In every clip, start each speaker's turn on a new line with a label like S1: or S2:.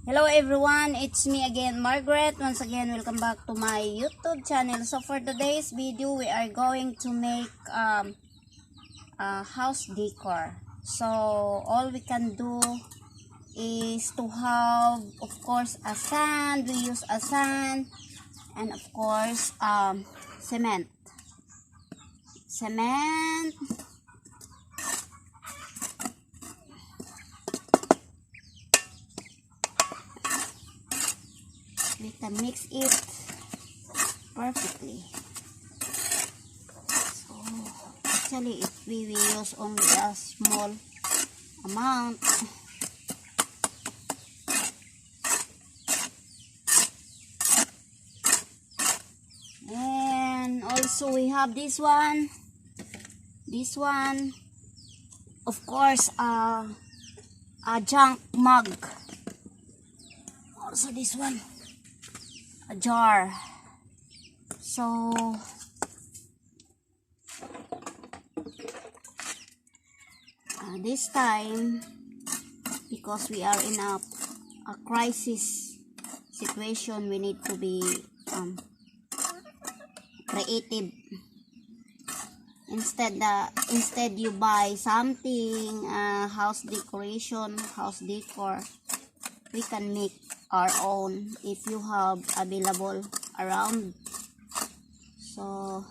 S1: Hello everyone, it's me again, Margaret. Once again, welcome back to my YouTube channel. So for today's video, we are going to make a house decor. So all we can do is to have, of course, a sand. We use a sand and of course cement. We can mix it perfectly. So actually if we will use only a small amount, and also we have this one, of course a junk mug, also this one, a jar. So this time, because we are in a crisis situation, we need to be creative. Instead you buy something, house decoration, house decor, we can make our own if you have available around. So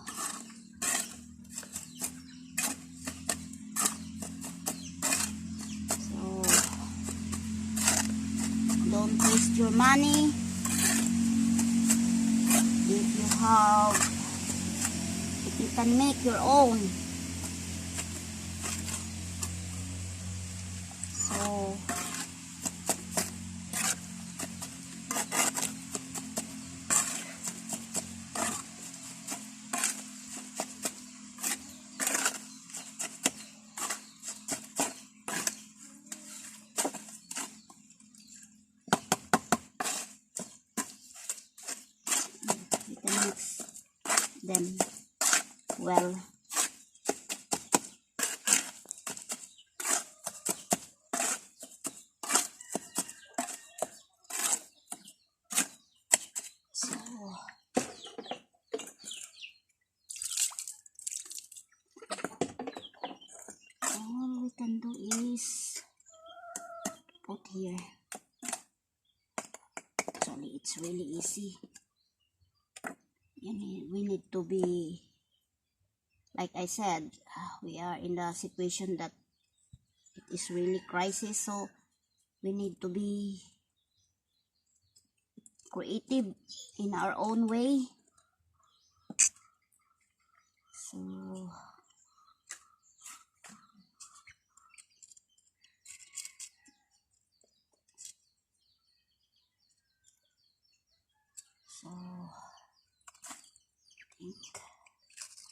S1: don't waste your money. If you can make your own. So we can mix them well. So all we can do is put here. Actually it's really easy. We need to be, like I said, we are in the situation that it is really crisis, so we need to be creative in our own way. So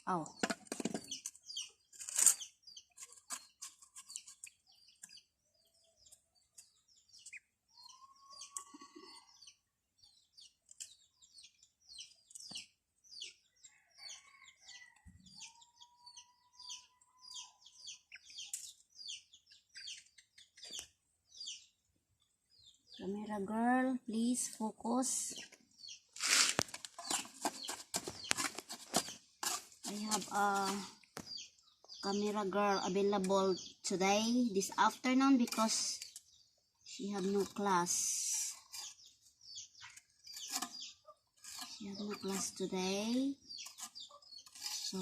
S1: oh, camera girl, please focus. I have a camera girl available today, this afternoon, because she have no class. She have no class today. So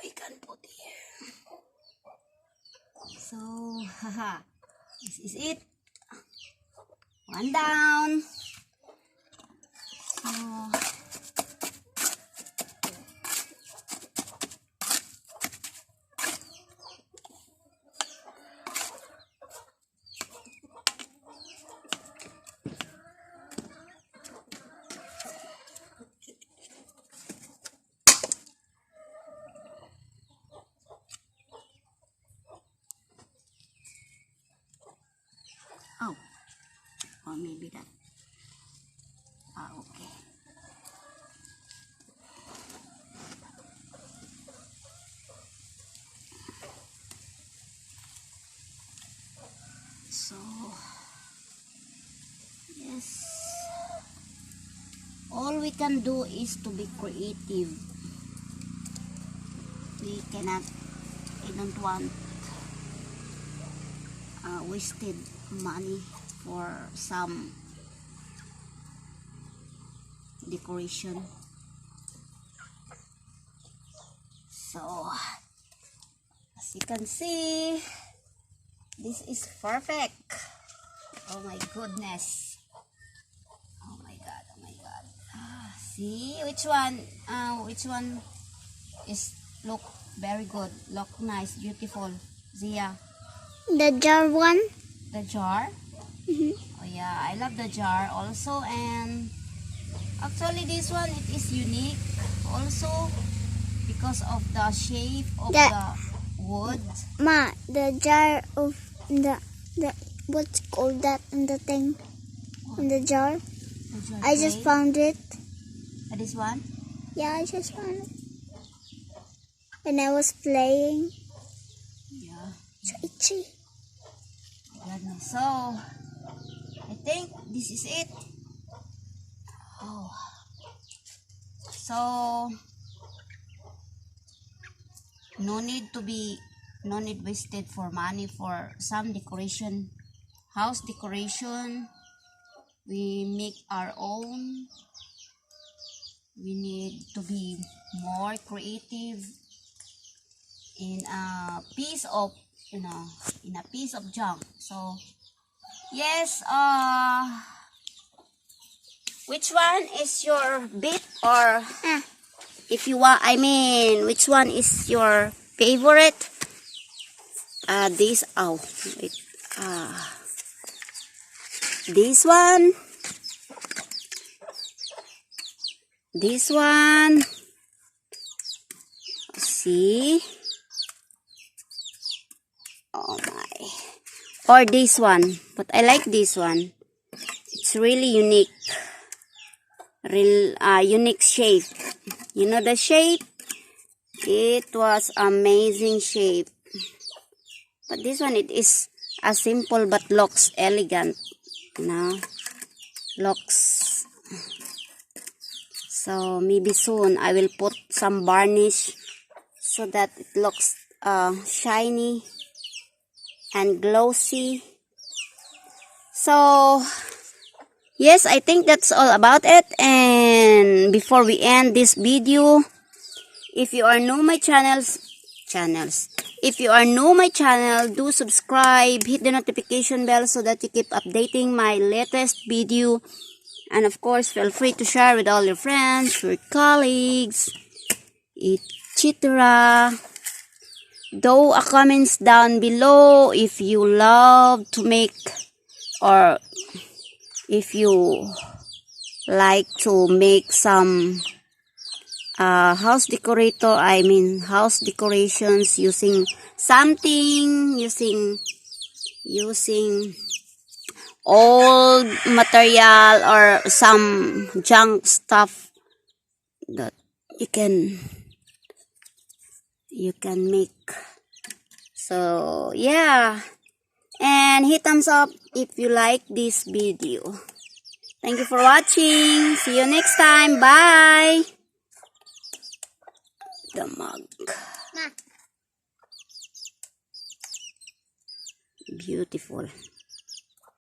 S1: we can put here. So haha, this is it. One down. So Oh, or maybe that. Okay. So, yes. All we can do is to be creative. We cannot, I don't want wasted money for some decoration. So, as you can see, this is perfect. Oh my goodness. Oh my god, oh my god. See which one is look very good, look nice, beautiful. Zia,
S2: The jar one?
S1: the jar.
S2: Mm-hmm.
S1: Oh yeah, I love the jar also, and actually this one it is unique also because of the shape of
S2: The-
S1: the wood.
S2: Ma, the jar of the what's called that in the thing in the jar?
S1: The jar
S2: I just
S1: tray.
S2: found it.
S1: This one.
S2: Yeah, I just found it when I was playing.
S1: Yeah.
S2: So itchy.
S1: Goodness. So I think this is it. Oh. So no need wasted for money for some decoration, house decoration. We make our own. We need to be more creative in a piece of, in a piece of junk. So yes, which one is your bit, or if you want, I mean, which one is your favorite? This, oh, wait, this one, see, oh my, or this one, but I like this one. It's really unique, unique shape. You know the shape? It was amazing shape. But this one, it is a simple but looks elegant. You know, looks. So maybe soon I will put some varnish so that it looks shiny and glossy. So yes, I think that's all about it. And before we end this video, if you are new my if you are new my channel, do subscribe, hit the notification bell so that you keep updating my latest video. And of course, feel free to share with all your friends, your colleagues, etc. Do a comments down below if you love to make, or if you like to make some house decorations using something, using old material or some junk stuff that you can make. So yeah, and hit thumbs up if you like this video. Thank you for watching. See you next time. Bye. The mug.
S2: Ma.
S1: Beautiful.